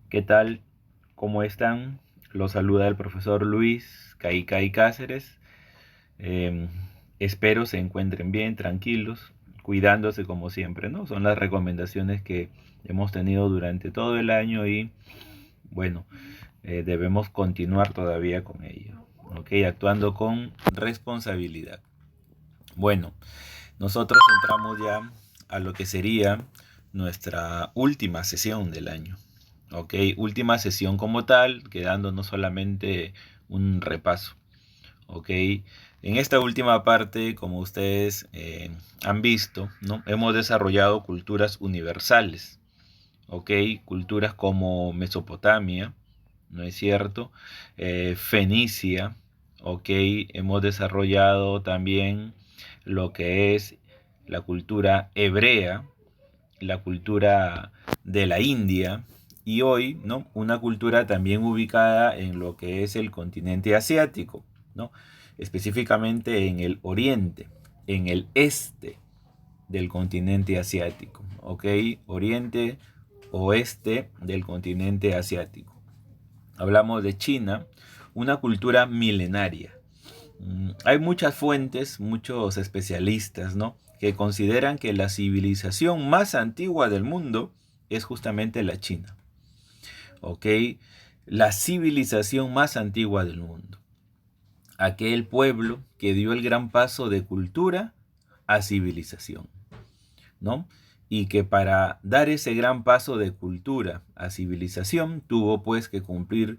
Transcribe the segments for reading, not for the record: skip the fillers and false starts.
¿Qué tal? ¿Cómo están? Los saluda el profesor Luis Caicay Cáceres. Eh, Espero se encuentren bien, tranquilos, cuidándose como siempre, ¿no? Son las recomendaciones que hemos tenido durante todo el año y bueno, debemos continuar todavía con ello, ¿ok? Actuando con responsabilidad. Bueno, nosotros entramos ya a lo que sería nuestra última sesión del año. Ok, última sesión como tal, quedándonos solamente un repaso. Ok, en esta última parte, como ustedes han visto, ¿no? Hemos desarrollado culturas universales. Ok, culturas como Mesopotamia, ¿no es cierto? Fenicia, ok, hemos desarrollado también lo que es la cultura hebrea, la cultura de la India y hoy, ¿no? Una cultura también ubicada en lo que es el continente asiático, ¿no? Específicamente en el oriente, en el este del continente asiático, ¿ok? Oriente, oeste del continente asiático. Hablamos de China, una cultura milenaria. Hay muchas fuentes, muchos especialistas, ¿no? Que consideran que la civilización más antigua del mundo es justamente la China. ¿Ok? La civilización más antigua del mundo. Aquel pueblo que dio el gran paso de cultura a civilización, ¿no? Y que para dar ese gran paso de cultura a civilización tuvo pues que cumplir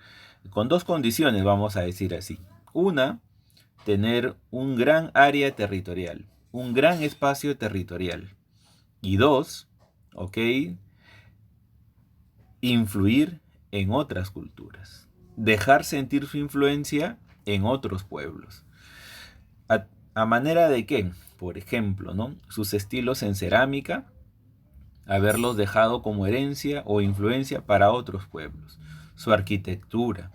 con dos condiciones, vamos a decir así. Una, tener un gran área territorial, un gran espacio territorial. Y dos, ¿ok? Influir en otras culturas, dejar sentir su influencia en otros pueblos. A manera de que, por ejemplo, ¿no? Sus estilos en cerámica, haberlos dejado como herencia o influencia para otros pueblos. Su arquitectura,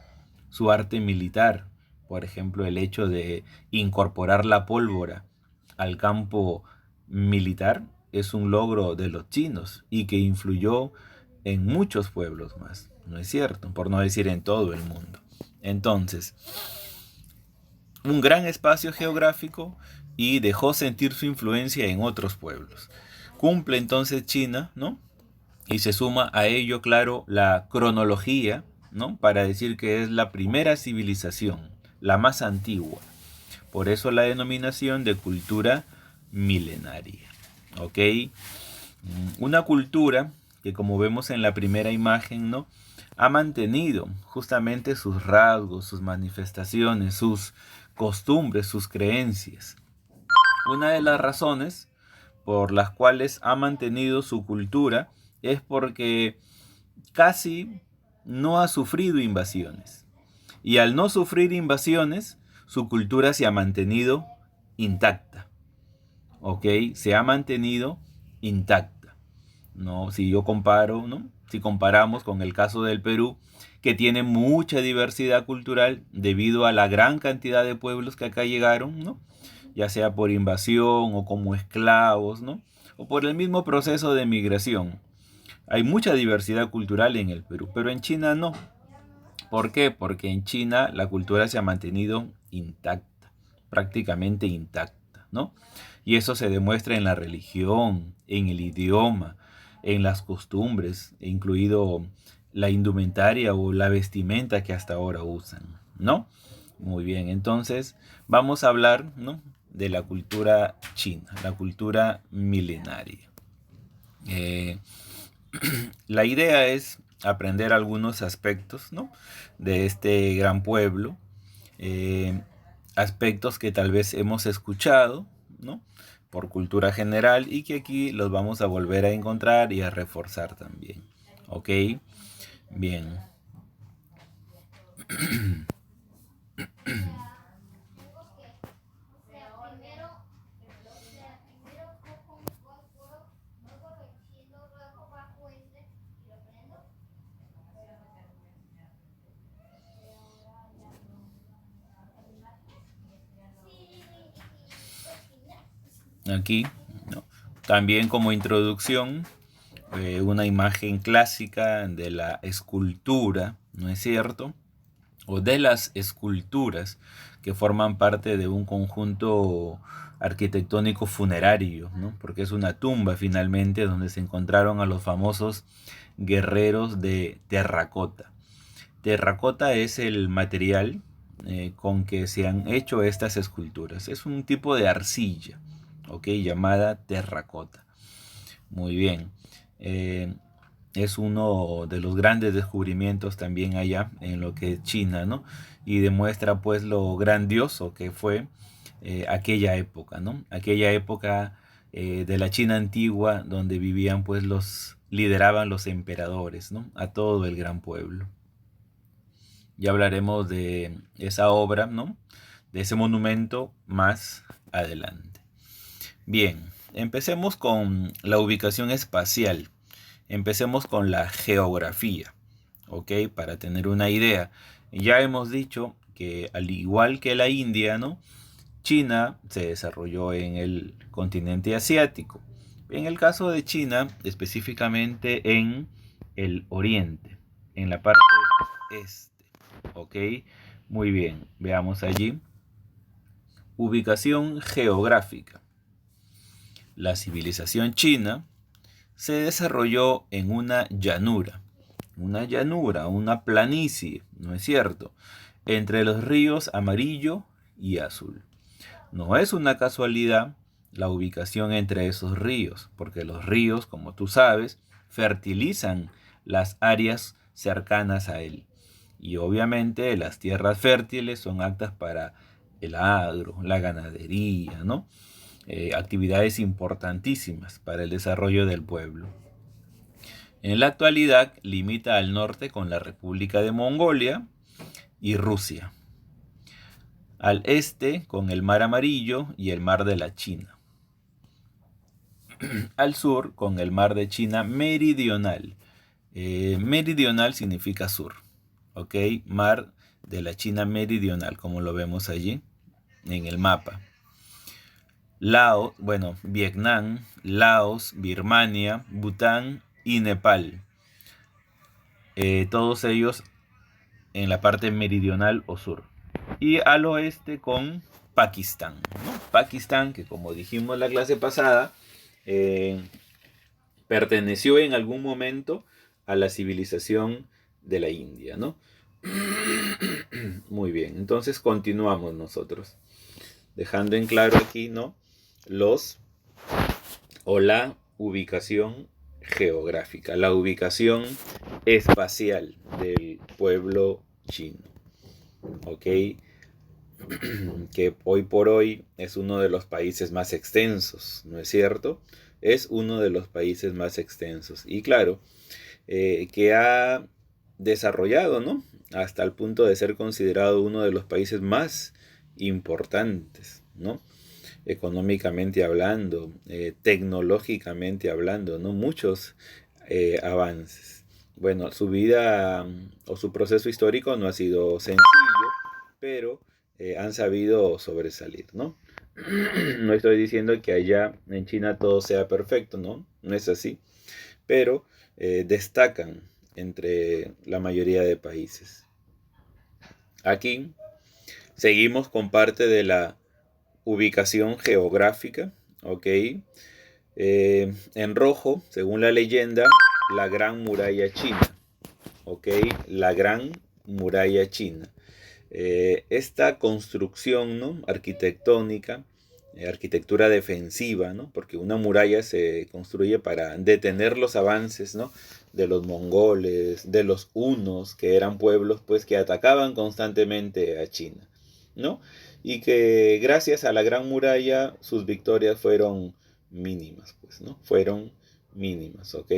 su arte militar, por ejemplo, el hecho de incorporar la pólvora al campo militar es un logro de los chinos y que influyó en muchos pueblos más, ¿no es cierto? Por no decir en todo el mundo. Entonces, un gran espacio geográfico y dejó sentir su influencia en otros pueblos. Cumple entonces China, ¿no? Y se suma a ello, claro, la cronología, ¿no? Para decir que es la primera civilización, la más antigua. Por eso la denominación de cultura milenaria. ¿Ok? Una cultura que, como vemos en la primera imagen, ¿no? Ha mantenido justamente sus rasgos, sus manifestaciones, sus costumbres, sus creencias. Una de las razones por las cuales ha mantenido su cultura es porque casi no ha sufrido invasiones. Y al no sufrir invasiones, su cultura se ha mantenido intacta. ¿Ok? Se ha mantenido intacta. ¿No? Si yo comparo, ¿no? Si comparamos con el caso del Perú, que tiene mucha diversidad cultural debido a la gran cantidad de pueblos que acá llegaron, ¿no? Ya sea por invasión o como esclavos, ¿no? O por el mismo proceso de migración. Hay mucha diversidad cultural en el Perú, pero en China no. ¿Por qué? Porque en China la cultura se ha mantenido intacta, prácticamente intacta, ¿no? Y eso se demuestra en la religión, en el idioma, en las costumbres, incluido la indumentaria o la vestimenta que hasta ahora usan, ¿no? Muy bien, entonces vamos a hablar, ¿no? De la cultura china, la cultura milenaria. Eh, la idea es aprender algunos aspectos, ¿no? De este gran pueblo, eh, aspectos que tal vez hemos escuchado, ¿no? Por cultura general y que aquí los vamos a volver a encontrar y a reforzar también. ¿Ok? Bien. Aquí, ¿no? También como introducción, una imagen clásica de la escultura, ¿no es cierto? O de las esculturas que forman parte de un conjunto arquitectónico funerario, ¿no? Porque es una tumba finalmente donde se encontraron a los famosos guerreros de terracota. Terracota es el material con que se han hecho estas esculturas. Es un tipo de arcilla, ¿ok? Llamada terracota. Muy bien. Eh, es uno de los grandes descubrimientos también allá en lo que es China, ¿no? Y demuestra pues lo grandioso que fue aquella época, ¿no? Aquella época de la China antigua donde vivían pues lideraban los emperadores, ¿no? A todo el gran pueblo. Ya hablaremos de esa obra, ¿no? De ese monumento más adelante. Bien, empecemos con la ubicación espacial. Empecemos con la geografía, ¿ok? Para tener una idea. Ya hemos dicho que al igual que la India, ¿no? China se desarrolló en el continente asiático. En el caso de China, específicamente en el oriente, en la parte este, ¿ok? Muy bien, veamos allí. Ubicación geográfica. La civilización china se desarrolló en una planicie, ¿no es cierto? Entre los ríos Amarillo y Azul. No es una casualidad la ubicación entre esos ríos, porque los ríos, como tú sabes, fertilizan las áreas cercanas a él. Y obviamente las tierras fértiles son aptas para el agro, la ganadería, ¿no? Actividades importantísimas para el desarrollo del pueblo. En la actualidad limita al norte con la República de Mongolia y Rusia, al este con el Mar Amarillo y el Mar de la China, al sur con el Mar de China Meridional. Meridional significa sur, ¿ok? Mar de la China Meridional, como lo vemos allí en el mapa. Laos, bueno, Vietnam, Laos, Birmania, Bután y Nepal. Todos ellos en la parte meridional o sur. Y al oeste con Pakistán, ¿no? Pakistán, que como dijimos en la clase pasada, perteneció en algún momento a la civilización de la India, ¿no? Muy bien, entonces continuamos nosotros, dejando en claro aquí, ¿no? La ubicación geográfica, la ubicación espacial del pueblo chino, ¿ok? Que hoy por hoy es uno de los países más extensos, ¿no es cierto? Es uno de los países más extensos. Y claro, que ha desarrollado, ¿no? Hasta el punto de ser considerado uno de los países más importantes, ¿no? Económicamente hablando, tecnológicamente hablando, ¿no? Muchos avances. Bueno, su vida o su proceso histórico no ha sido sencillo, pero han sabido sobresalir, ¿no? No estoy diciendo que allá en China todo sea perfecto, ¿no? No es así, pero destacan entre la mayoría de países. Aquí seguimos con parte de la ubicación geográfica, ¿ok? En rojo, según la leyenda, la Gran Muralla China, ¿ok? La Gran Muralla China. Esta construcción, ¿no? Arquitectónica, arquitectura defensiva, ¿no? Porque una muralla se construye para detener los avances, ¿no? De los mongoles, de los hunos, que eran pueblos pues que atacaban constantemente a China, ¿no? Y que gracias a la Gran Muralla sus victorias fueron mínimas, pues, ¿no? Fueron mínimas, ¿ok?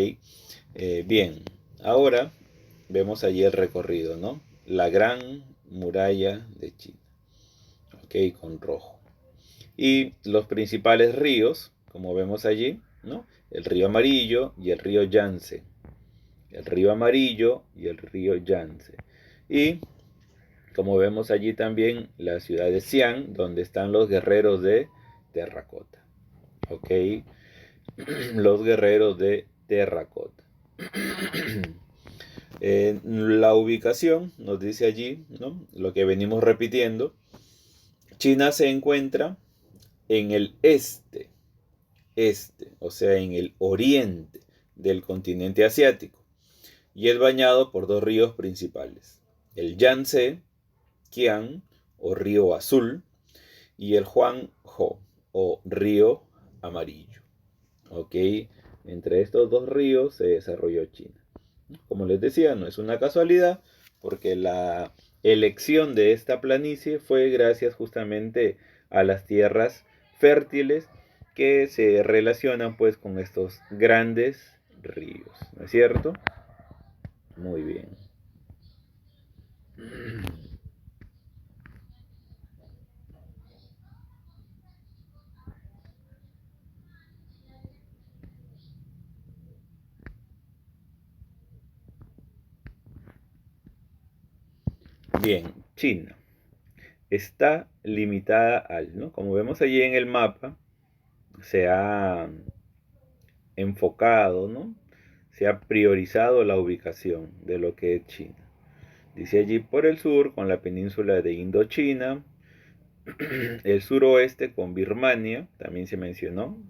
Bien, ahora vemos allí el recorrido, ¿no? La Gran Muralla de China, ¿ok? Con rojo. Y los principales ríos, como vemos allí, ¿no? El río Amarillo y el río Yangtze. El río Amarillo y el río Yangtze. Y como vemos allí también la ciudad de Xi'an, donde están los guerreros de terracota. ¿Ok? Los guerreros de terracota. La ubicación nos dice allí, ¿no? Lo que venimos repitiendo. China se encuentra en el este, o sea, en el oriente del continente asiático, y es bañado por dos ríos principales, el Yangtze, Kiang o río azul, y el Huanghe o río amarillo. ¿Ok? Entre estos dos ríos se desarrolló China. Como les decía, no es una casualidad, porque la elección de esta planicie fue gracias justamente a las tierras fértiles que se relacionan pues con estos grandes ríos, ¿no es cierto? Muy bien. Bien, China está limitada al, ¿no? Como vemos allí en el mapa, se ha enfocado, ¿no? Se ha priorizado la ubicación de lo que es China. Dice allí por el sur con la península de Indochina, el suroeste con Birmania, también se mencionó,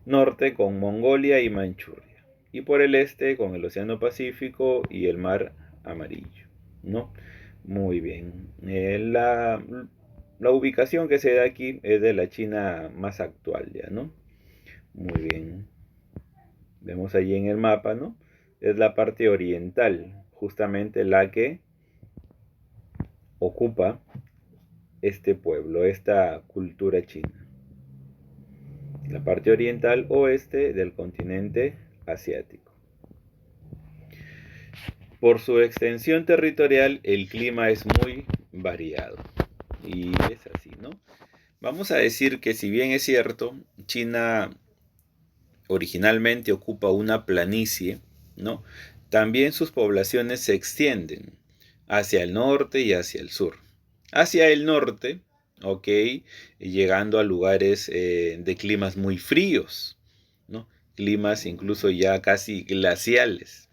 norte con Mongolia y Manchuria, y por el este con el Océano Pacífico y el Mar Amarillo, ¿no? Muy bien. La ubicación que se da aquí es de la China más actual ya, ¿no? Muy bien. Vemos allí en el mapa, ¿no? Es la parte oriental, justamente la que ocupa este pueblo, esta cultura china. La parte oriental oeste del continente asiático. Por su extensión territorial, el clima es muy variado. Y es así, ¿no? Vamos a decir que si bien es cierto, China originalmente ocupa una planicie, ¿no? También sus poblaciones se extienden hacia el norte y hacia el sur. Hacia el norte, ok, llegando a lugares de climas muy fríos, ¿no? Climas incluso ya casi glaciales.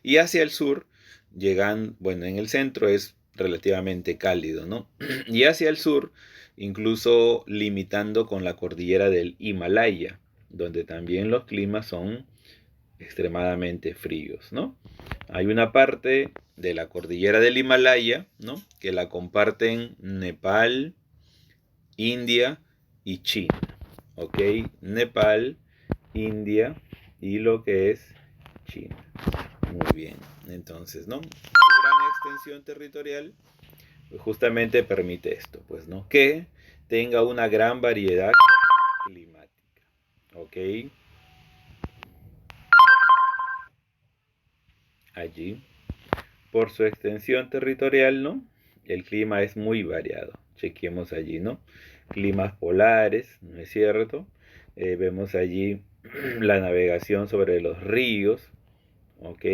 Y hacia el sur, llegan, bueno, en el centro es relativamente cálido, ¿no? Y hacia el sur, incluso limitando con la cordillera del Himalaya, donde también los climas son extremadamente fríos, ¿no? Hay una parte de la cordillera del Himalaya, ¿no? Que la comparten Nepal, India y China, ¿ok? Nepal, India y lo que es China. Muy bien, entonces, ¿no? Su gran extensión territorial pues, justamente permite esto, pues, ¿no? Que tenga una gran variedad climática, ¿ok? Allí, por su extensión territorial, ¿no? El clima es muy variado. Chequemos allí, ¿no? Climas polares, ¿no es cierto? Vemos allí la navegación sobre los ríos, ¿ok?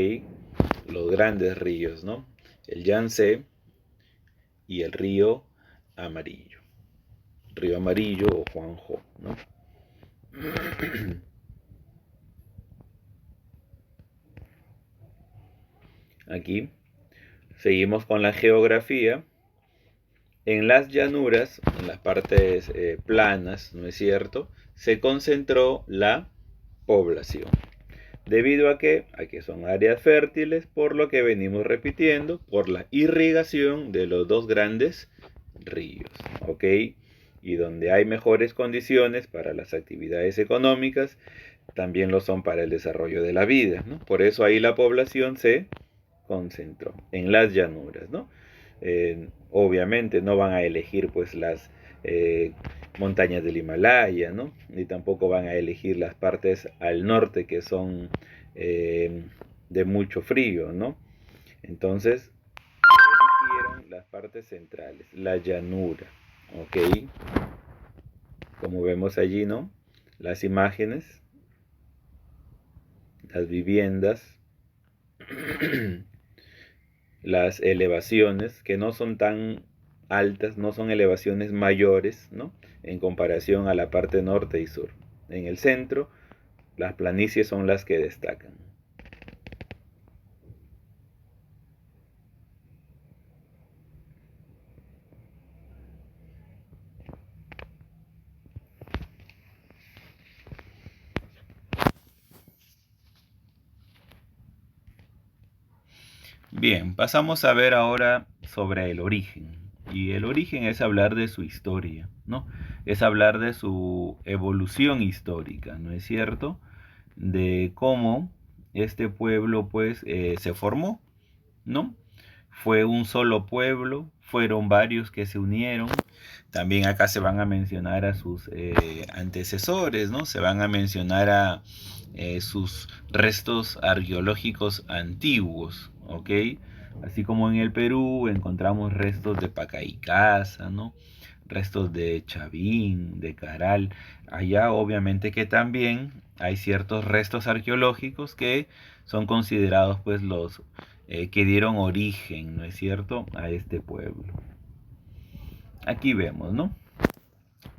Los grandes ríos, ¿no? El Yangtze y el río Amarillo. Río Amarillo o Huanghe, ¿no? Aquí seguimos con la geografía. En las llanuras, en las partes planas, ¿no es cierto?, se concentró la población. ¿Debido a qué? A que son áreas fértiles, por lo que venimos repitiendo, por la irrigación de los dos grandes ríos, ¿ok? Y donde hay mejores condiciones para las actividades económicas, también lo son para el desarrollo de la vida, ¿no? Por eso ahí la población se concentró en las llanuras, ¿no? Obviamente no van a elegir pues las montañas del Himalaya, ¿no? Ni tampoco van a elegir las partes al norte que son de mucho frío, ¿no? Entonces eligieron las partes centrales, la llanura, ¿ok? Como vemos allí, ¿no? Las imágenes, las viviendas, las elevaciones que no son tan altas, no son elevaciones mayores, ¿no? En comparación a la parte norte y sur. En el centro Las planicies son las que destacan. Bien, pasamos a ver ahora sobre el origen. Y el origen es hablar de su historia, ¿no? Es hablar de su evolución histórica, ¿no es cierto? De cómo este pueblo, pues, se formó, ¿no? Fue un solo pueblo, fueron varios que se unieron. También acá se van a mencionar a sus antecesores, ¿no? Se van a mencionar a sus restos arqueológicos antiguos, ¿ok? Así como en el Perú encontramos restos de Pacaycasa, ¿no? Restos de Chavín, de Caral. Allá obviamente que también hay ciertos restos arqueológicos que son considerados pues los que dieron origen, ¿no es cierto?, a este pueblo. Aquí vemos, ¿no?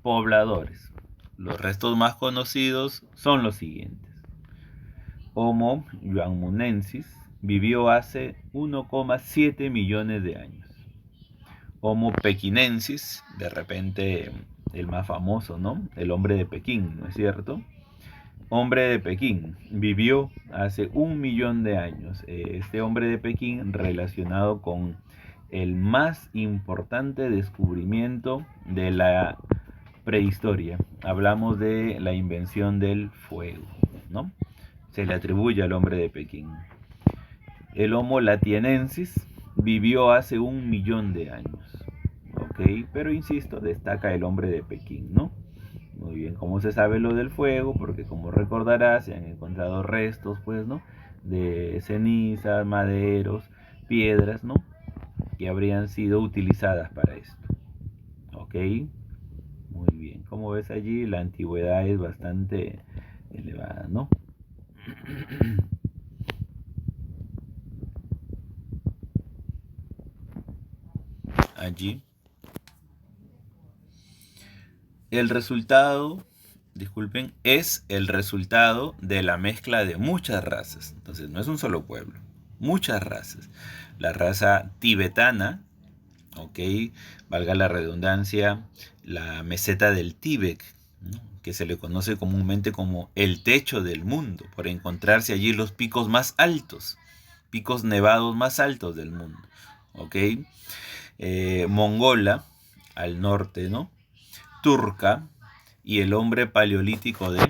Pobladores. Los restos más conocidos son los siguientes. Homo yuanmunensis vivió hace 1,7 millones de años. Homo pekinensis, de repente el más famoso, ¿no? El hombre de Pekín, ¿no es cierto? Hombre de Pekín vivió hace 1 millón de años. Este hombre de Pekín relacionado con el más importante descubrimiento de la prehistoria. Hablamos de la invención del fuego, ¿no? Se le atribuye al hombre de Pekín. El Homo latienensis vivió hace 1 millón de años, ¿ok? Pero insisto, destaca el hombre de Pekín, ¿no? Muy bien, ¿cómo se sabe lo del fuego? Porque como recordarás, se han encontrado restos, pues, ¿no? De cenizas, maderos, piedras, ¿no? Que habrían sido utilizadas para esto, ¿ok? Muy bien, como ves allí, la antigüedad es bastante elevada, ¿no? Allí. El resultado, disculpen, es el resultado de la mezcla de muchas razas. Entonces, no es un solo pueblo, muchas razas. La raza tibetana, ok, valga la redundancia, la meseta del Tíbet, ¿no?, que se le conoce comúnmente como el techo del mundo, por encontrarse allí los picos más altos, picos nevados más altos del mundo, ok. Mongola, al norte, ¿no? Turca y el hombre paleolítico de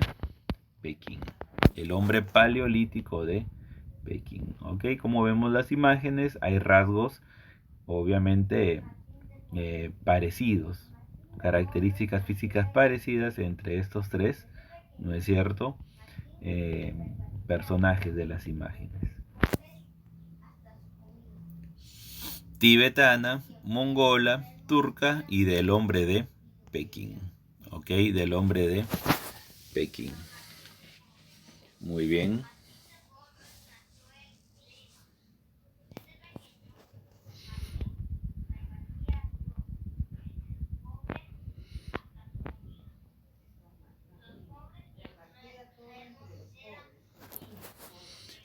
Pekín. El hombre paleolítico de Pekín, ok. Como vemos las imágenes, hay rasgos obviamente parecidos, características físicas parecidas entre estos tres, ¿no es cierto?, eh, personajes de las imágenes. Tibetana, mongola, turca y del hombre de Pekín, ¿ok? Del hombre de Pekín. Muy bien.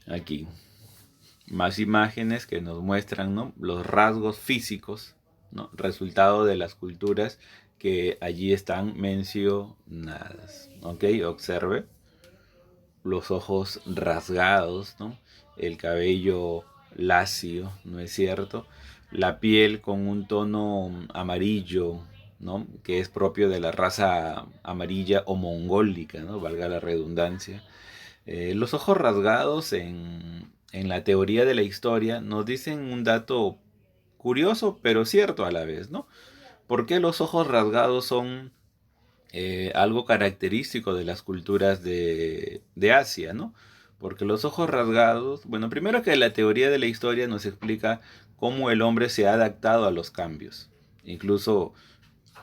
Aquí más imágenes que nos muestran, ¿no?, los rasgos físicos, ¿no?, resultado de las culturas que allí están mencionadas, ¿ok? Observe los ojos rasgados, ¿no?, el cabello lacio, ¿no es cierto?, la piel con un tono amarillo, ¿no?, que es propio de la raza amarilla o mongólica, ¿no?, valga la redundancia. Los ojos rasgados en la teoría de la historia nos dicen un dato curioso, pero cierto a la vez, ¿no? ¿Por qué los ojos rasgados son algo característico de las culturas de Asia, ¿no? Porque los ojos rasgados, bueno, primero que la teoría de la historia nos explica cómo el hombre se ha adaptado a los cambios, incluso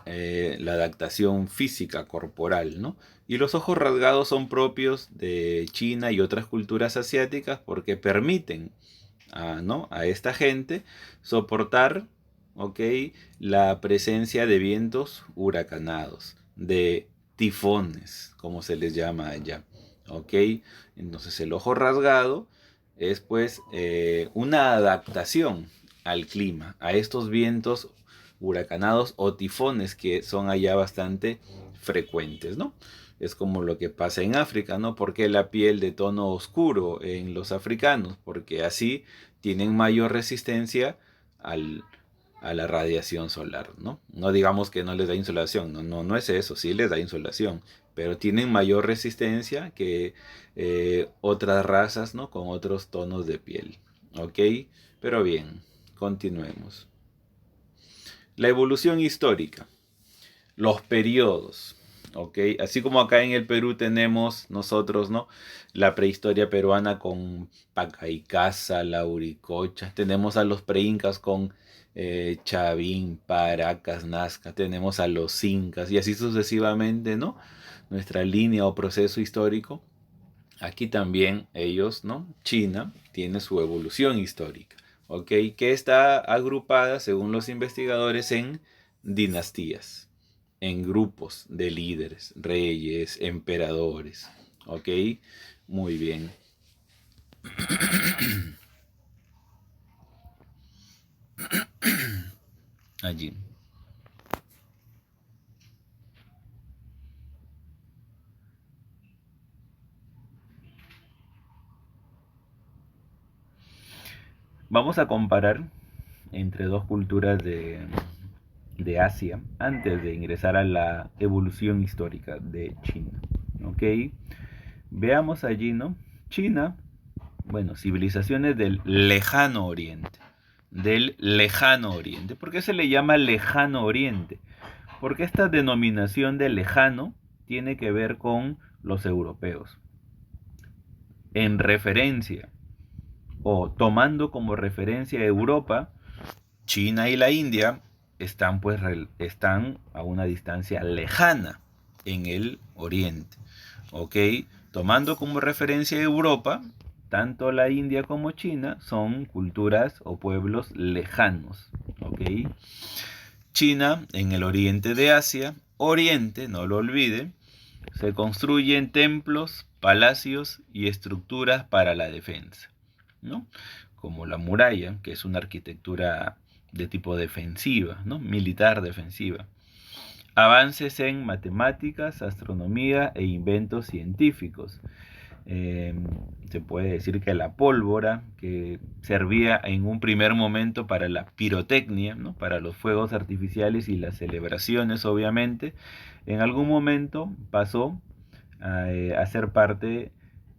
la adaptación física corporal, ¿no? Y los ojos rasgados son propios de China y otras culturas asiáticas porque permiten ¿no?, a esta gente soportar, ¿ok?, la presencia de vientos huracanados, de tifones, como se les llama allá, ¿ok? Entonces el ojo rasgado es pues una adaptación al clima, a estos vientos huracanados o tifones que son allá bastante frecuentes, ¿no? Es como lo que pasa en África, ¿no? Porque la piel de tono oscuro en los africanos, porque así tienen mayor resistencia al, a la radiación solar, ¿no? No digamos que no les da insolación, no es eso, sí les da insolación, pero tienen mayor resistencia que otras razas, ¿no? Con otros tonos de piel, ¿ok? Pero bien, continuemos. La evolución histórica, los periodos, ¿ok? Así como acá en el Perú tenemos nosotros, ¿no? La prehistoria peruana con Pacaicaza, Lauricocha, tenemos a los preincas con Chavín, Paracas, Nazca, tenemos a los incas y así sucesivamente, ¿no? Nuestra línea o proceso histórico. Aquí también ellos, ¿no? China tiene su evolución histórica, ¿ok? Que está agrupada, según los investigadores, en dinastías, en grupos de líderes, reyes, emperadores, ¿ok? Muy bien. Allí. Vamos a comparar entre dos culturas de Asia antes de ingresar a la evolución histórica de China, ¿ok? Veamos allí, ¿no? China, bueno, civilizaciones del lejano oriente. Del lejano oriente. ¿Por qué se le llama lejano oriente? Porque esta denominación de lejano tiene que ver con los europeos. En referencia o tomando como referencia a Europa, China y la India están pues están a una distancia lejana en el oriente. ¿Ok? Tomando como referencia a Europa, tanto la India como China son culturas o pueblos lejanos. ¿Ok? China, en el oriente de Asia, oriente, no lo olvide, se construyen templos, palacios y estructuras para la defensa, ¿no? Como la muralla, que es una arquitectura de tipo defensiva, ¿no? Militar defensiva. Avances en matemáticas, astronomía e inventos científicos. Eh, Se puede decir que la pólvora, que servía en un primer momento para la pirotecnia, ¿no? Para los fuegos artificiales y las celebraciones, obviamente, en algún momento pasó a ser parte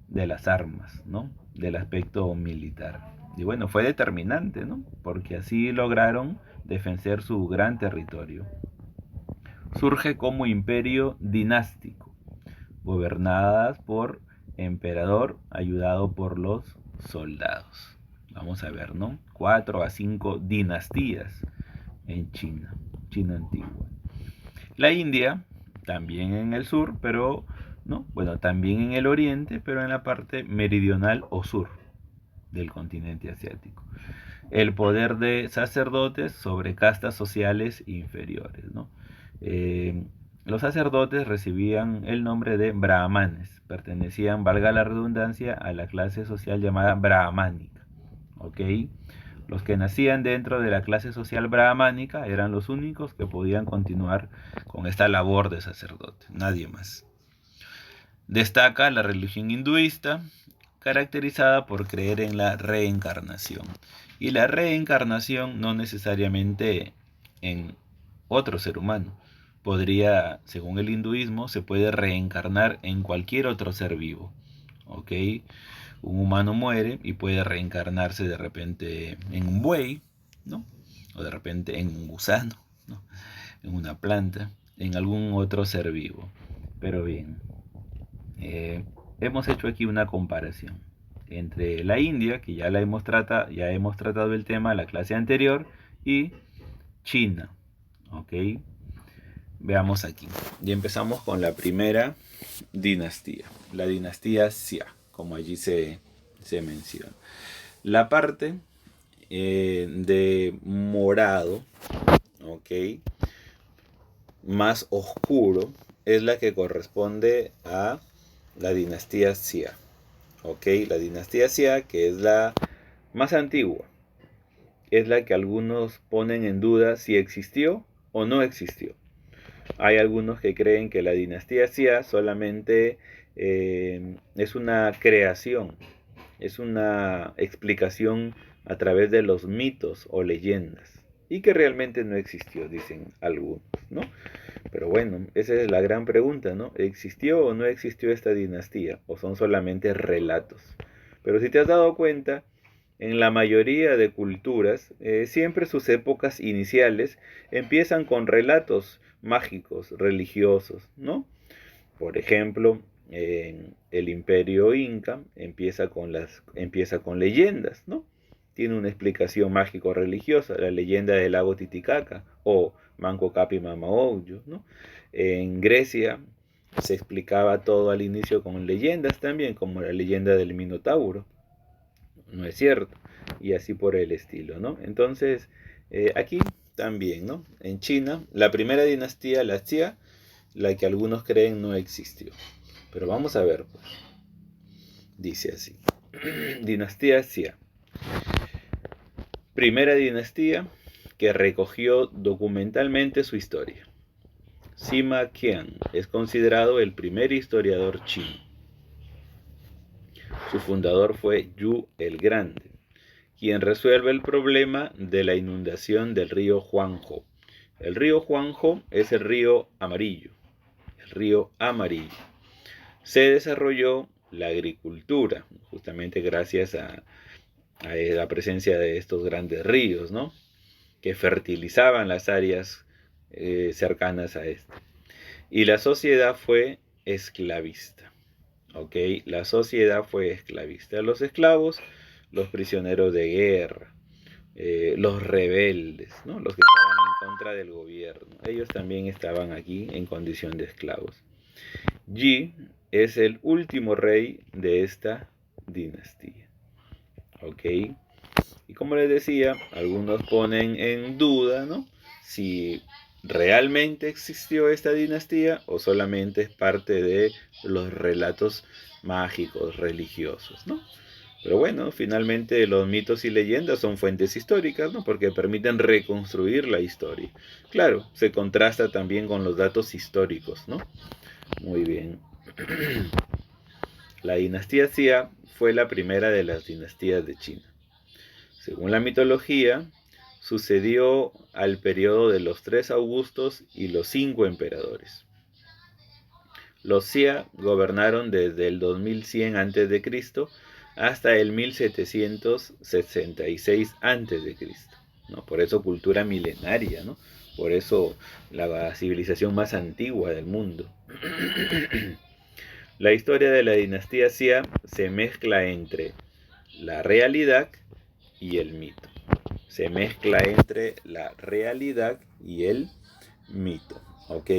de las armas, ¿no? Del aspecto militar. Y bueno, fue determinante, ¿no? Porque así lograron defender su gran territorio. Surge como imperio dinástico, gobernadas por emperador ayudado por los soldados. Vamos a ver, ¿no? 4 a 5 dinastías en China, China antigua. La India, también en el sur, pero, ¿no? Bueno, también en el oriente, pero en la parte meridional o sur del continente asiático. El poder de sacerdotes sobre castas sociales inferiores, ¿no? Eh, los sacerdotes recibían el nombre de brahmanes, pertenecían, valga la redundancia, a la clase social llamada brahmánica, ¿ok? Los que nacían dentro de la clase social brahmánica eran los únicos que podían continuar con esta labor de sacerdote, nadie más. Destaca la religión hinduista, caracterizada por creer en la reencarnación. Y la reencarnación no necesariamente en otro ser humano. Podría, según el hinduismo, se puede reencarnar en cualquier otro ser vivo. ¿Ok? Un humano muere y puede reencarnarse de repente en un buey, ¿no? O de repente en un gusano, ¿no? En una planta, en algún otro ser vivo. Pero bien, hemos hecho aquí una comparación entre la India, que ya hemos tratado el tema en la clase anterior, y China. ¿Ok? Veamos aquí. Y empezamos con la primera dinastía, la dinastía Xia, como allí se menciona. La parte de morado, ¿ok? Más oscuro, es la que corresponde a la dinastía Xia. ¿Ok? La dinastía Xia, que es la más antigua, es la que algunos ponen en duda si existió o no existió. Hay algunos que creen que la dinastía Xia solamente es una creación, es una explicación a través de los mitos o leyendas, y que realmente no existió, dicen algunos, ¿no? Pero bueno, esa es la gran pregunta, ¿no? ¿Existió o no existió esta dinastía? ¿O son solamente relatos? Pero si te has dado cuenta, en la mayoría de culturas, siempre sus épocas iniciales empiezan con relatos mágicos, religiosos, ¿no? Por ejemplo, en el Imperio Inca empieza con leyendas, ¿no? Tiene una explicación mágico-religiosa, la leyenda del lago Titicaca o Manco Capi Mamaouyo, ¿no? En Grecia se explicaba todo al inicio con leyendas también, como la leyenda del Minotauro, ¿no es cierto? Y así por el estilo, ¿no? Entonces, aquí también, ¿no? En China, la primera dinastía, la Xia, la que algunos creen no existió. Pero vamos a ver, pues. Dice así. Dinastía Xia. Primera dinastía que recogió documentalmente su historia. Sima Qian es considerado el primer historiador chino. Su fundador fue Yu el Grande, quien resuelve el problema de la inundación del río Huangho. El río Huangho es el río amarillo. El río amarillo. Se desarrolló la agricultura, justamente gracias a la presencia de estos grandes ríos, ¿no? Que fertilizaban las áreas cercanas a este. Y la sociedad fue esclavista. ¿Ok? La sociedad fue esclavista. Los esclavos, los prisioneros de guerra, los rebeldes, ¿no? Los que estaban en contra del gobierno. Ellos también estaban aquí en condición de esclavos. Yi es el último rey de esta dinastía. ¿Ok? Y como les decía, algunos ponen en duda, ¿no? Si realmente existió esta dinastía o solamente es parte de los relatos mágicos, religiosos, ¿no? Pero bueno, finalmente los mitos y leyendas son fuentes históricas, ¿no? Porque permiten reconstruir la historia. Claro, se contrasta también con los datos históricos, ¿no? Muy bien. La dinastía Xia fue la primera de las dinastías de China. Según la mitología, sucedió al periodo de los 3 Augustos y los 5 emperadores. Los Xia gobernaron desde el 2100 a.C. hasta el 1766 a.C., ¿no? Por eso cultura milenaria, ¿no? Por eso la civilización más antigua del mundo. La historia de la dinastía Xia se mezcla entre la realidad y el mito. Se mezcla entre la realidad y el mito, ¿ok?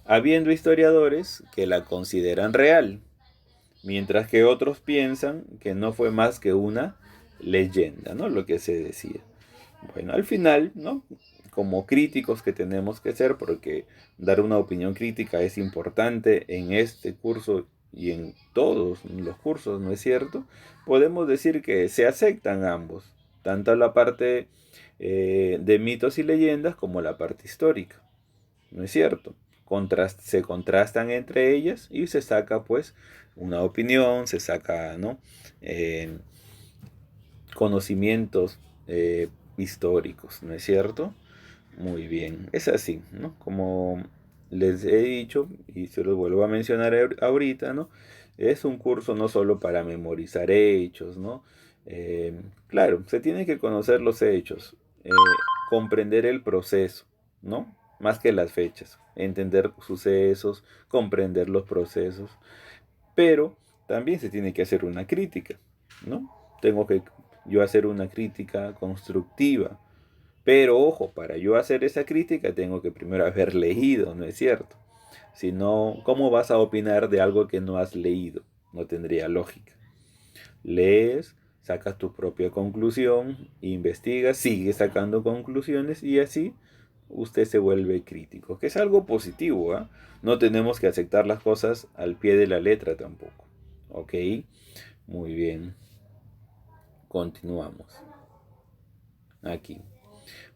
Habiendo historiadores que la consideran real, mientras que otros piensan que no fue más que una leyenda, ¿no? Lo que se decía. Bueno, al final, ¿no? Como críticos que tenemos que ser, porque dar una opinión crítica es importante en este curso y en todos los cursos, ¿no es cierto? Podemos decir que se aceptan ambos, tanto la parte de mitos y leyendas como la parte histórica, ¿no es cierto? Se contrastan entre ellas y se saca pues una opinión, se saca, ¿no? Eh, Conocimientos históricos, ¿no es cierto? Muy bien, es así, ¿no? Como les he dicho y se los vuelvo a mencionar ahorita, ¿no? Es un curso no solo para memorizar hechos, ¿no? Claro, se tiene que conocer los hechos, comprender el proceso, ¿no? Más que las fechas, entender sucesos, comprender los procesos, pero también se tiene que hacer una crítica, ¿no? Tengo que yo hacer una crítica constructiva. Pero ojo, para yo hacer esa crítica tengo que primero haber leído, ¿no es cierto? Si no, ¿cómo vas a opinar de algo que no has leído? No tendría lógica. Lees, sacas tu propia conclusión, investigas, sigues sacando conclusiones y así usted se vuelve crítico, que es algo positivo, ¿ah? No tenemos que aceptar las cosas al pie de la letra tampoco. ¿Ok? Muy bien. Continuamos. Aquí.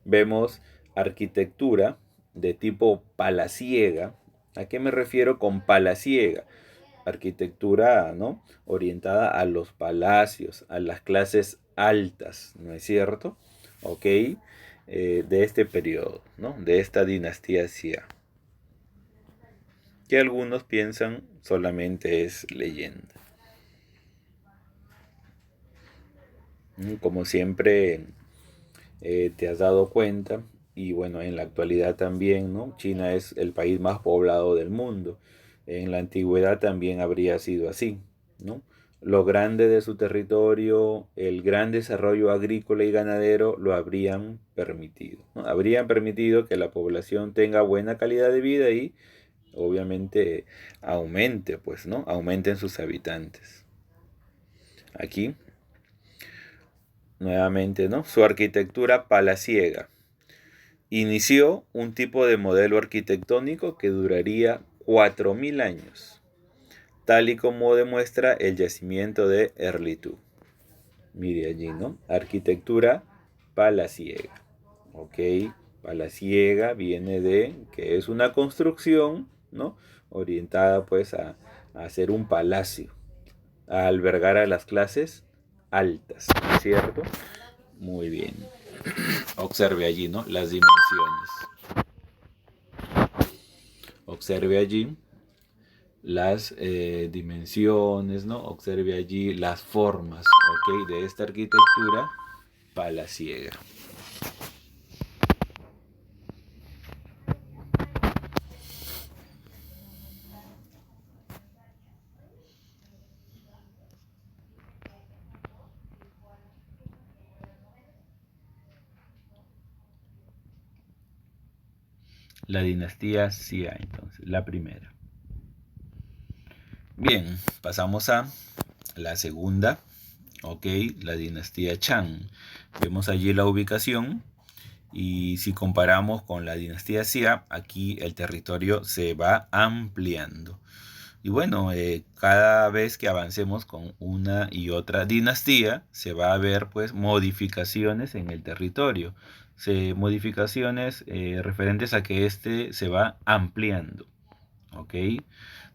Vemos arquitectura de tipo palaciega. ¿A qué me refiero con palaciega? Arquitectura, ¿no? Orientada a los palacios, a las clases altas, ¿no es cierto? ¿Ok? De este periodo, ¿no? De esta dinastía Xia, que algunos piensan solamente es leyenda. Como siempre te has dado cuenta, y bueno, en la actualidad también, ¿no? China es el país más poblado del mundo. En la antigüedad también habría sido así, ¿no? Lo grande de su territorio, el gran desarrollo agrícola y ganadero lo habrían permitido, ¿no? Habrían permitido que la población tenga buena calidad de vida y obviamente aumente, pues, ¿no? Aumenten sus habitantes. Aquí, nuevamente, ¿no? Su arquitectura palaciega. Inició un tipo de modelo arquitectónico que duraría 4000 años, tal y como demuestra el yacimiento de Erlitou. Mire allí, ¿no? Arquitectura palaciega. Ok, palaciega viene de que es una construcción, ¿no? Orientada pues a hacer un palacio, a albergar a las clases altas, ¿cierto? Muy bien. Observe allí, ¿no? Las dimensiones. Observe allí las dimensiones, ¿no? Observe allí las formas, ¿ok? De esta arquitectura palaciega. La dinastía Xia, entonces, la primera. Bien, pasamos a la segunda, ok, la dinastía Chang. Vemos allí la ubicación y si comparamos con la dinastía Xia, aquí el territorio se va ampliando. Y bueno, cada vez que avancemos con una y otra dinastía, se va a ver pues modificaciones en el territorio. Modificaciones referentes a que este se va ampliando. ¿Ok?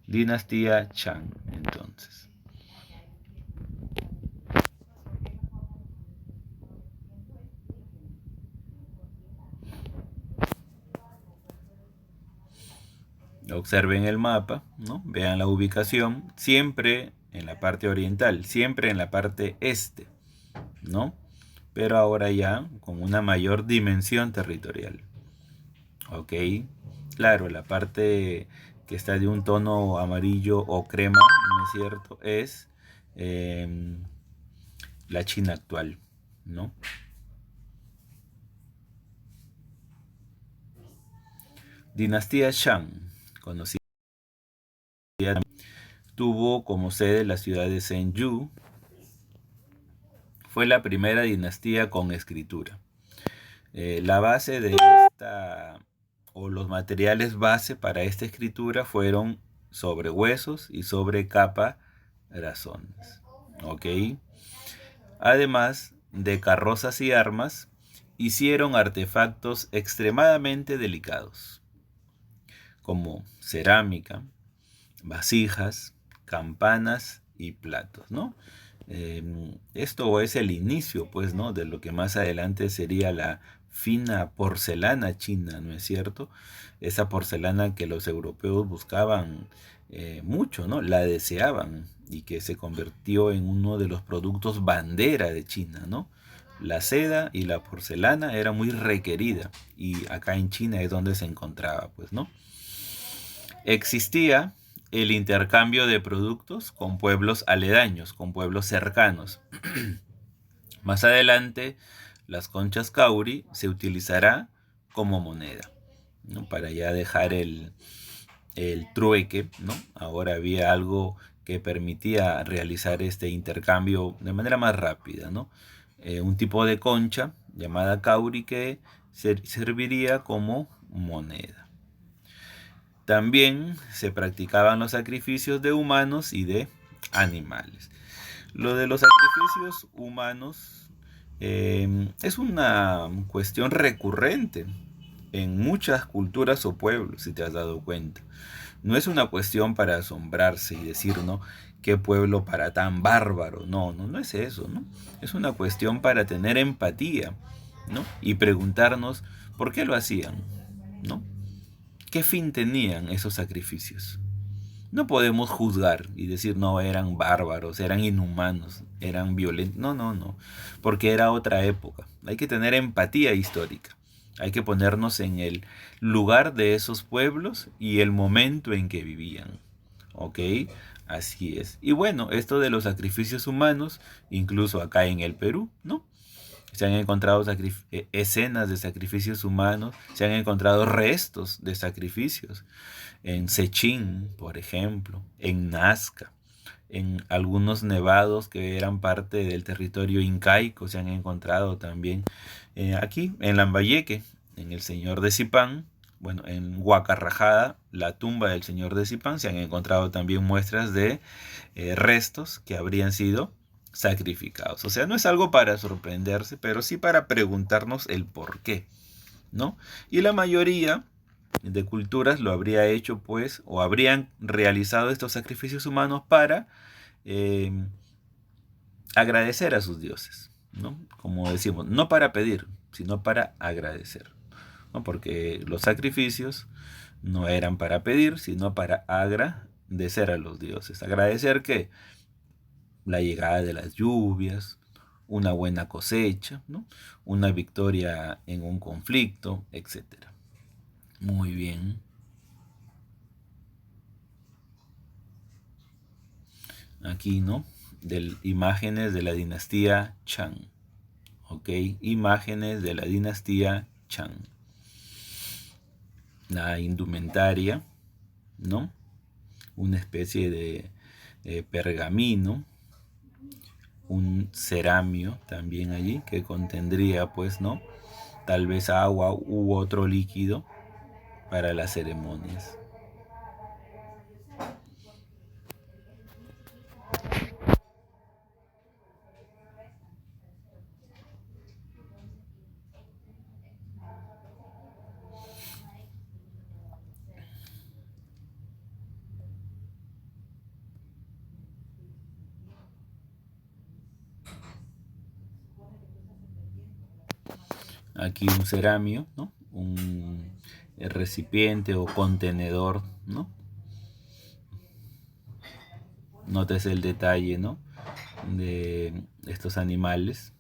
Dinastía Chang, entonces. Observen el mapa, ¿no? Vean la ubicación, siempre en la parte oriental, siempre en la parte este, ¿no? Pero ahora ya con una mayor dimensión territorial. ¿Ok? Claro, la parte que está de un tono amarillo o crema, ¿no es cierto? Es eh, la China actual, ¿no? Dinastía Shang, conocida, tuvo como sede la ciudad de Zhenju. Fue la primera dinastía con escritura. La base de esta, o los materiales base para esta escritura fueron sobre huesos y sobre capa razones. ¿Ok? Además de carrozas y armas, hicieron artefactos extremadamente delicados, como cerámica, vasijas, campanas y platos, ¿no? Esto es el inicio, pues, ¿no? De lo que más adelante sería la fina porcelana china, ¿no es cierto? Esa porcelana que los europeos buscaban mucho, ¿no? La deseaban y que se convirtió en uno de los productos bandera de China, ¿no? La seda y la porcelana era muy requerida y acá en China es donde se encontraba, pues, ¿no? Existía el intercambio de productos con pueblos aledaños, con pueblos cercanos. Más adelante, las conchas kauri se utilizará como moneda, ¿no? Para ya dejar el trueque, ¿no? Ahora había algo que permitía realizar este intercambio de manera más rápida, ¿no? Un tipo de concha llamada kauri que serviría como moneda. También se practicaban los sacrificios de humanos y de animales. Lo de los sacrificios humanos es una cuestión recurrente en muchas culturas o pueblos, si te has dado cuenta. No es una cuestión para asombrarse y decir, ¿no? ¿Qué pueblo para tan bárbaro? No es eso, ¿no? Es una cuestión para tener empatía, ¿no? Y preguntarnos por qué lo hacían, ¿no? ¿Qué fin tenían esos sacrificios? No podemos juzgar y decir, no, eran bárbaros, eran inhumanos, eran violentos. No, porque era otra época. Hay que tener empatía histórica. Hay que ponernos en el lugar de esos pueblos y el momento en que vivían. ¿Ok? Así es. Y bueno, esto de los sacrificios humanos, incluso acá en el Perú, ¿no? Se han encontrado escenas de sacrificios humanos, se han encontrado restos de sacrificios en Sechín, por ejemplo, en Nazca, en algunos nevados que eran parte del territorio incaico, se han encontrado también aquí en Lambayeque, en el Señor de Zipán, bueno, en Huacarrajada, la tumba del Señor de Zipán, se han encontrado también muestras de restos que habrían sido sacrificados. O sea, no es algo para sorprenderse, pero sí para preguntarnos el por qué, ¿no? Y la mayoría de culturas lo habría hecho, pues, o habrían realizado estos sacrificios humanos para eh, agradecer a sus dioses, ¿no? Como decimos, no para pedir, sino para agradecer, ¿no? Porque los sacrificios no eran para pedir, sino para agradecer a los dioses. Agradecer que la llegada de las lluvias, una buena cosecha, ¿no? Una victoria en un conflicto, etcétera. Muy bien. Aquí, ¿no? Imágenes de la dinastía Chang. ¿Ok? Imágenes de la dinastía Chang. La indumentaria, ¿no? Una especie de pergamino, un ceramio también allí que contendría, pues, ¿no? Tal vez agua u otro líquido para las ceremonias. Aquí un ceramio, ¿no? Un recipiente o contenedor, ¿no? Notes el detalle, ¿no? De estos animales.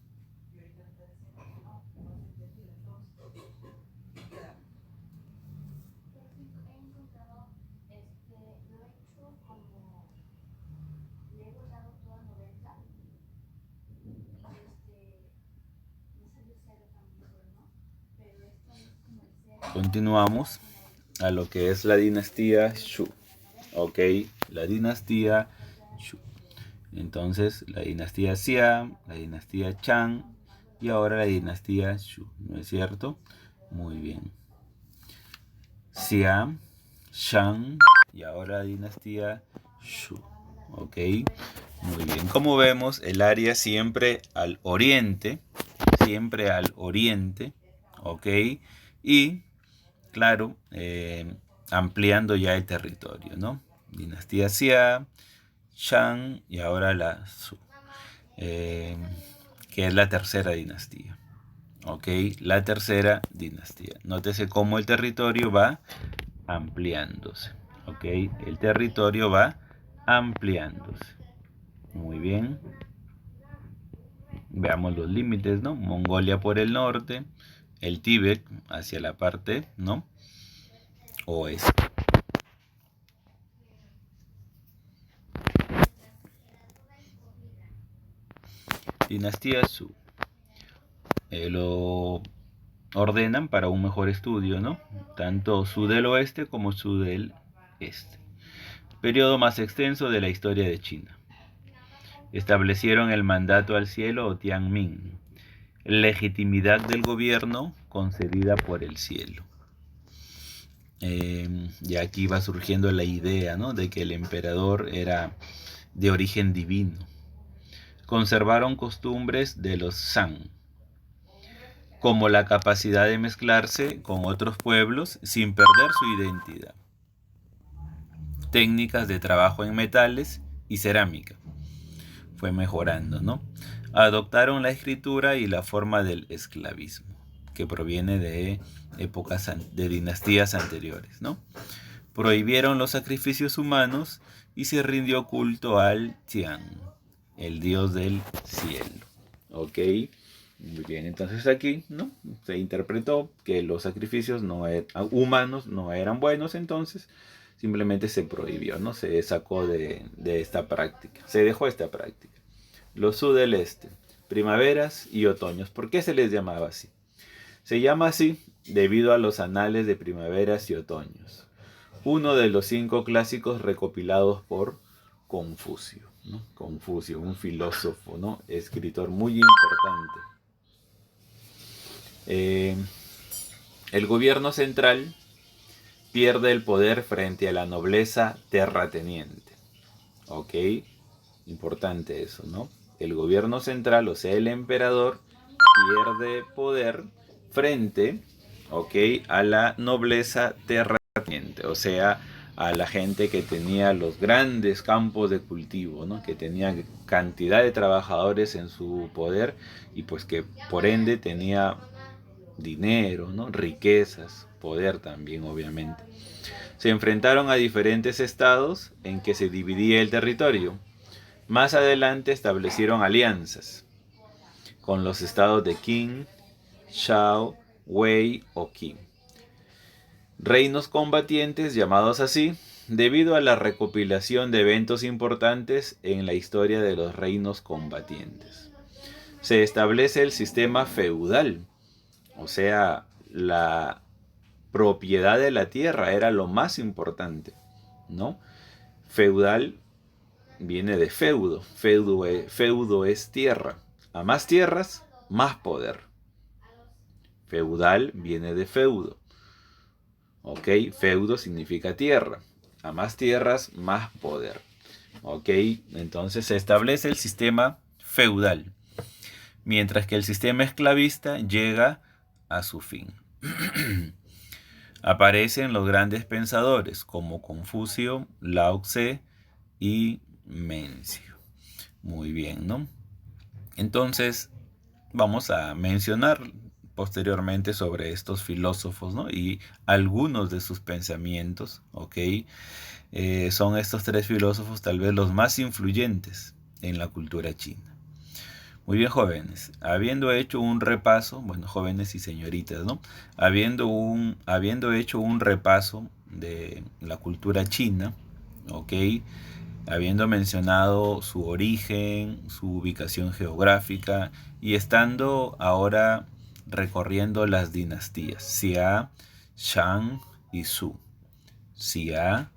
Continuamos a lo que es la dinastía Shu. Ok, la dinastía Shu. Entonces, la dinastía Xia, la dinastía Chang y ahora la dinastía Shu, ¿no es cierto? Muy bien. Xia, Shang y ahora la dinastía Shu. Ok, muy bien. Como vemos, el área siempre al oriente, ok, y claro, ampliando ya el territorio, ¿no? Dinastía Xia, Shang y ahora la Su, que es la tercera dinastía. Ok, la tercera dinastía. Nótese cómo el territorio va ampliándose. Ok, el territorio va ampliándose. Muy bien. Veamos los límites, ¿no? Mongolia por el norte, el Tíbet hacia la parte, ¿no? Oeste. Dinastía Su. Lo ordenan para un mejor estudio, ¿no? Tanto Su del oeste como Su del este. Periodo más extenso de la historia de China. Establecieron el mandato al cielo o Tianmin, legitimidad del gobierno concedida por el cielo. Y aquí va surgiendo la idea, ¿no?, de que el emperador era de origen divino. Conservaron costumbres de los Shang, como la capacidad de mezclarse con otros pueblos sin perder su identidad. Técnicas de trabajo en metales y cerámica. Fue mejorando, ¿no? Adoptaron la escritura y la forma del esclavismo, que proviene de épocas de dinastías anteriores, ¿no? Prohibieron los sacrificios humanos y se rindió culto al Tian, el dios del cielo. ¿Ok? Muy bien, entonces aquí, ¿no?, se interpretó que los sacrificios humanos no eran buenos, entonces simplemente se prohibió, ¿no? Se sacó de esta práctica, se dejó esta práctica. Los Su del Este, primaveras y otoños. ¿Por qué se les llamaba así? Se llama así debido a los anales de primaveras y otoños, uno de los 5 clásicos recopilados por Confucio, ¿no? Confucio, un filósofo, ¿no?, escritor muy importante. El gobierno central pierde el poder frente a la nobleza terrateniente. ¿Ok? Importante eso, ¿no? El gobierno central, o sea, el emperador, pierde poder frente, ¿ok?, a la nobleza terrateniente, o sea, a la gente que tenía los grandes campos de cultivo, ¿no?, que tenía cantidad de trabajadores en su poder y pues que por ende tenía dinero, ¿no?, riquezas, poder también, obviamente. Se enfrentaron a diferentes estados en que se dividía el territorio. Más adelante establecieron alianzas con los estados de Qin, Shao, Wei o Qin. Reinos combatientes llamados así debido a la recopilación de eventos importantes en la historia de los reinos combatientes. Se establece el sistema feudal, o sea, la propiedad de la tierra era lo más importante, ¿no? Feudal viene de feudo. Feudo es tierra. A más tierras, más poder. Feudal viene de feudo. ¿Ok? Feudo significa tierra. A más tierras, más poder. ¿Ok? Entonces se establece el sistema feudal, mientras que el sistema esclavista llega a su fin. Aparecen los grandes pensadores como Confucio, Lao Tse y Mencio. Muy bien, ¿no? Entonces vamos a mencionar posteriormente sobre estos filósofos, ¿no?, y algunos de sus pensamientos, ¿ok? Son estos 3 filósofos tal vez los más influyentes en la cultura china. Muy bien, jóvenes, habiendo hecho un repaso, bueno, jóvenes y señoritas, ¿no?, habiendo hecho un repaso de la cultura china, ¿ok?, habiendo mencionado su origen, su ubicación geográfica y estando ahora recorriendo las dinastías Xia, Shang y Su. Xia,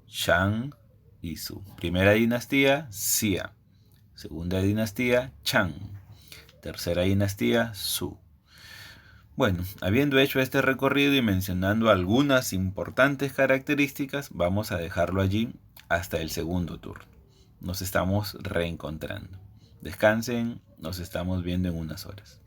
Shang y Su. Primera dinastía, Xia. Segunda dinastía, Chang. Tercera dinastía, Su. Bueno, habiendo hecho este recorrido y mencionando algunas importantes características, vamos a dejarlo allí hasta el segundo turno. Nos estamos reencontrando. Descansen, nos estamos viendo en unas horas.